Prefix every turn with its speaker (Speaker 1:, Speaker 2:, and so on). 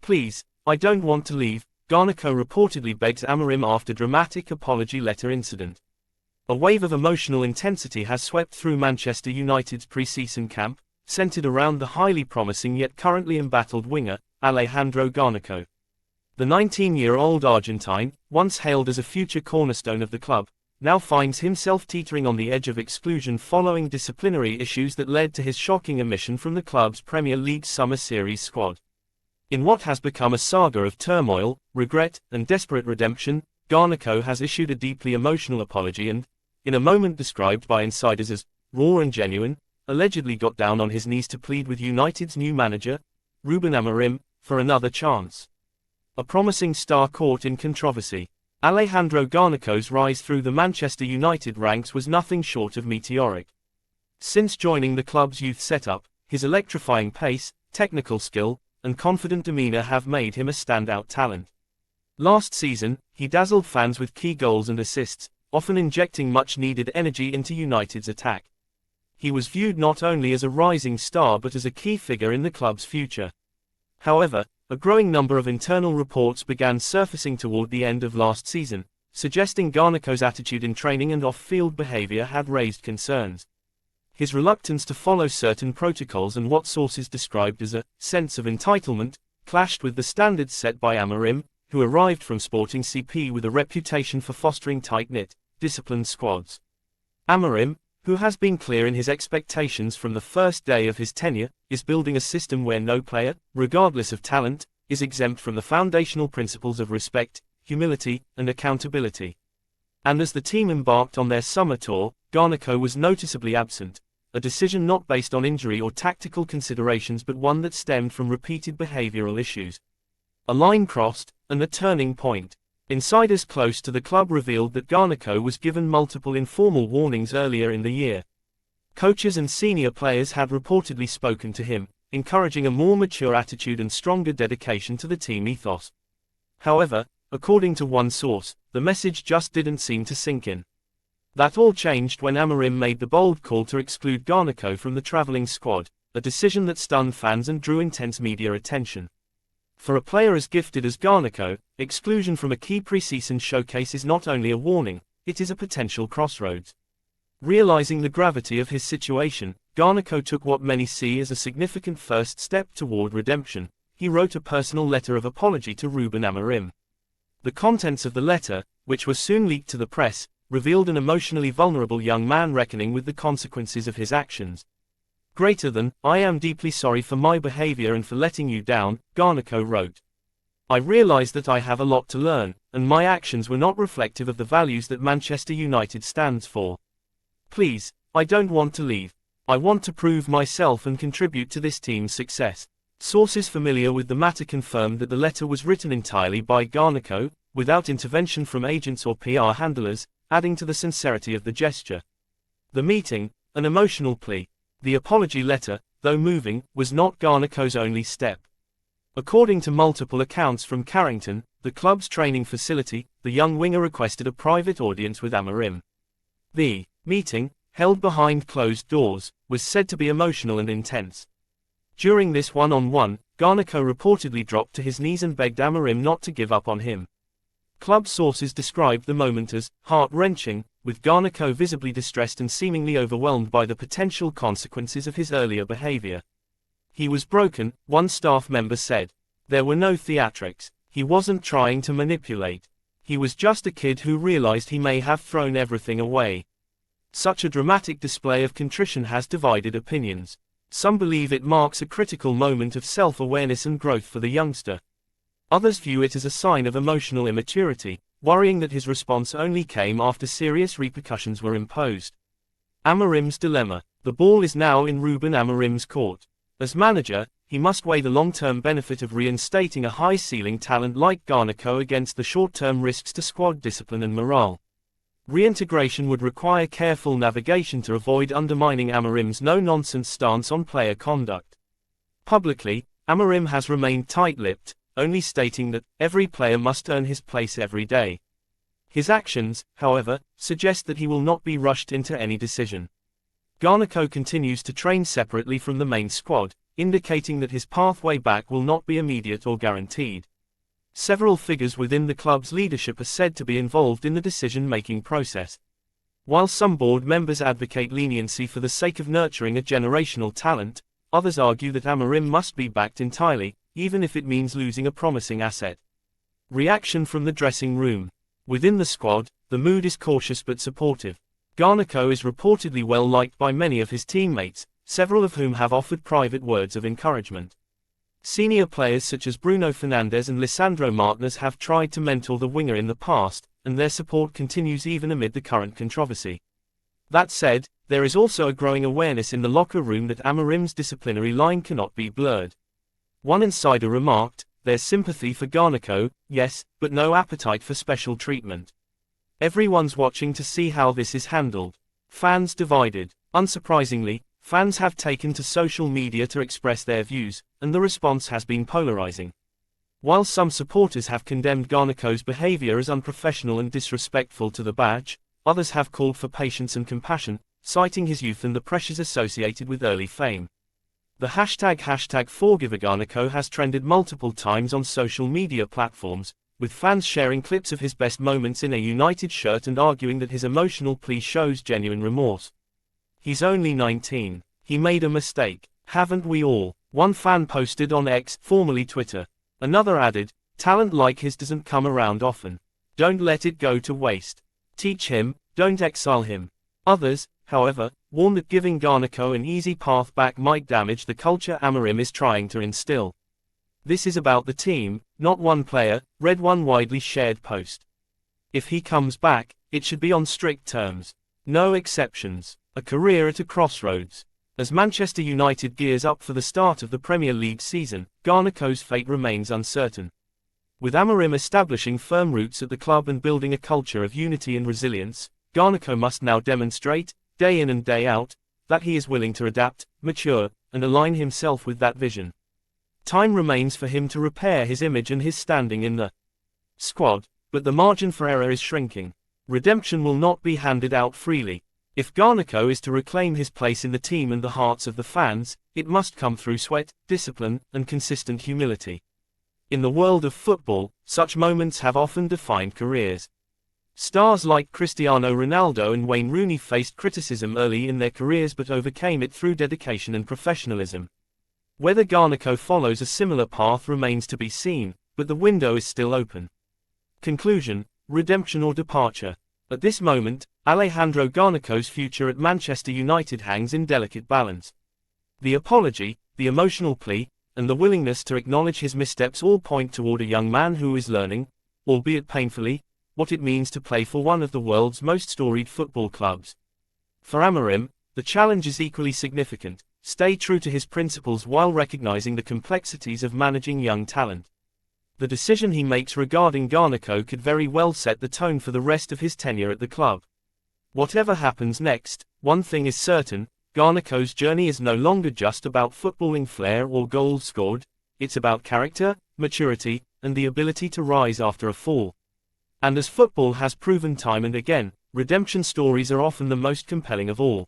Speaker 1: Please, I don't want to leave, Garnacho reportedly begs Amorim after dramatic apology letter incident. A wave of emotional intensity has swept through Manchester United's pre-season camp, centered around the highly promising yet currently embattled winger, Alejandro Garnacho. The 19-year-old Argentine, once hailed as a future cornerstone of the club, now finds himself teetering on the edge of exclusion following disciplinary issues that led to his shocking omission from the club's Premier League Summer Series squad. In what has become a saga of turmoil, regret, and desperate redemption, Garnacho has issued a deeply emotional apology and, in a moment described by insiders as raw and genuine, allegedly got down on his knees to plead with United's new manager, Ruben Amorim, for another chance. A promising star caught in controversy. Alejandro Garnacho's rise through the Manchester United ranks was nothing short of meteoric. Since joining the club's youth setup, his electrifying pace, technical skill, and confident demeanor have made him a standout talent. Last season, he dazzled fans with key goals and assists, often injecting much-needed energy into United's attack. He was viewed not only as a rising star but as a key figure in the club's future. However, a growing number of internal reports began surfacing toward the end of last season, suggesting Garnacho's attitude in training and off-field behavior had raised concerns. His reluctance to follow certain protocols and what sources described as a sense of entitlement clashed with the standards set by Amorim, who arrived from Sporting CP with a reputation for fostering tight-knit, disciplined squads. Amorim, who has been clear in his expectations from the first day of his tenure, is building a system where no player, regardless of talent, is exempt from the foundational principles of respect, humility, and accountability. And as the team embarked on their summer tour, Garnacho was noticeably absent, a decision not based on injury or tactical considerations but one that stemmed from repeated behavioral issues. A line crossed, and a turning point. Insiders close to the club revealed that Garnacho was given multiple informal warnings earlier in the year. Coaches and senior players had reportedly spoken to him, encouraging a more mature attitude and stronger dedication to the team ethos. However, according to one source, the message just didn't seem to sink in. That all changed when Amorim made the bold call to exclude Garnacho from the travelling squad, a decision that stunned fans and drew intense media attention. For a player as gifted as Garnacho, exclusion from a key preseason showcase is not only a warning, it is a potential crossroads. Realizing the gravity of his situation, Garnacho took what many see as a significant first step toward redemption. He wrote a personal letter of apology to Ruben Amorim. The contents of the letter, which was soon leaked to the press, revealed an emotionally vulnerable young man reckoning with the consequences of his actions. Greater than, I am deeply sorry for my behavior and for letting you down, Garnacho wrote. I realize that I have a lot to learn, and my actions were not reflective of the values that Manchester United stands for. Please, I don't want to leave. I want to prove myself and contribute to this team's success. Sources familiar with the matter confirmed that the letter was written entirely by Garnacho, without intervention from agents or PR handlers, adding to the sincerity of the gesture. The meeting, an emotional plea. The apology letter, though moving, was not Garnacho's only step. According to multiple accounts from Carrington, the club's training facility, the young winger requested a private audience with Amorim. The meeting, held behind closed doors, was said to be emotional and intense. During this one-on-one, Garnacho reportedly dropped to his knees and begged Amorim not to give up on him. Club sources described the moment as heart-wrenching, with Garnacho visibly distressed and seemingly overwhelmed by the potential consequences of his earlier behavior. He was broken, one staff member said. There were no theatrics. He wasn't trying to manipulate. He was just a kid who realized he may have thrown everything away. Such a dramatic display of contrition has divided opinions. Some believe it marks a critical moment of self-awareness and growth for the youngster. Others view it as a sign of emotional immaturity, worrying that his response only came after serious repercussions were imposed. Amorim's dilemma. The ball is now in Ruben Amorim's court. As manager, he must weigh the long-term benefit of reinstating a high-ceiling talent like Garnacho against the short-term risks to squad discipline and morale. Reintegration would require careful navigation to avoid undermining Amorim's no-nonsense stance on player conduct. Publicly, Amorim has remained tight-lipped, only stating that every player must earn his place every day. His actions, however, suggest that he will not be rushed into any decision. Garnacho continues to train separately from the main squad, indicating that his pathway back will not be immediate or guaranteed. Several figures within the club's leadership are said to be involved in the decision-making process. While some board members advocate leniency for the sake of nurturing a generational talent, others argue that Amorim must be backed entirely, even if it means losing a promising asset. Reaction from the dressing room. Within the squad, the mood is cautious but supportive. Garnacho is reportedly well liked by many of his teammates, several of whom have offered private words of encouragement. Senior players such as Bruno Fernandes and Lisandro Martinez have tried to mentor the winger in the past, and their support continues even amid the current controversy. That said, there is also a growing awareness in the locker room that Amorim's disciplinary line cannot be blurred. One insider remarked, "There's sympathy for Garnacho, yes, but no appetite for special treatment. Everyone's watching to see how this is handled." Fans divided. Unsurprisingly, fans have taken to social media to express their views, and the response has been polarizing. While some supporters have condemned Garnacho's behavior as unprofessional and disrespectful to the badge, others have called for patience and compassion, citing his youth and the pressures associated with early fame. The hashtag #ForgiveGarnacho has trended multiple times on social media platforms, with fans sharing clips of his best moments in a United shirt and arguing that his emotional plea shows genuine remorse. "He's only 19. He made a mistake. Haven't we all?" one fan posted on X, formerly Twitter. Another added, "Talent like his doesn't come around often. Don't let it go to waste. Teach him, don't exile him." Others, however, warn that giving Garnacho an easy path back might damage the culture Amorim is trying to instill. "This is about the team, not one player," read one widely shared post. "If he comes back, it should be on strict terms. No exceptions." A career at a crossroads. As Manchester United gears up for the start of the Premier League season, Garnacho's fate remains uncertain. With Amorim establishing firm roots at the club and building a culture of unity and resilience, Garnacho must now demonstrate, day in and day out, that he is willing to adapt, mature, and align himself with that vision. Time remains for him to repair his image and his standing in the squad, but the margin for error is shrinking. Redemption will not be handed out freely. If Garnacho is to reclaim his place in the team and the hearts of the fans, it must come through sweat, discipline, and consistent humility. In the world of football, such moments have often defined careers. Stars like Cristiano Ronaldo and Wayne Rooney faced criticism early in their careers but overcame it through dedication and professionalism. Whether Garnacho follows a similar path remains to be seen, but the window is still open. Conclusion: redemption or departure. At this moment, Alejandro Garnacho's future at Manchester United hangs in delicate balance. The apology, the emotional plea, and the willingness to acknowledge his missteps all point toward a young man who is learning, albeit painfully, what it means to play for one of the world's most storied football clubs. For Amorim, the challenge is equally significant: stay true to his principles while recognizing the complexities of managing young talent. The decision he makes regarding Garnacho could very well set the tone for the rest of his tenure at the club. Whatever happens next, one thing is certain: Garnacho's journey is no longer just about footballing flair or goals scored, it's about character, maturity, and the ability to rise after a fall. And as football has proven time and again, redemption stories are often the most compelling of all.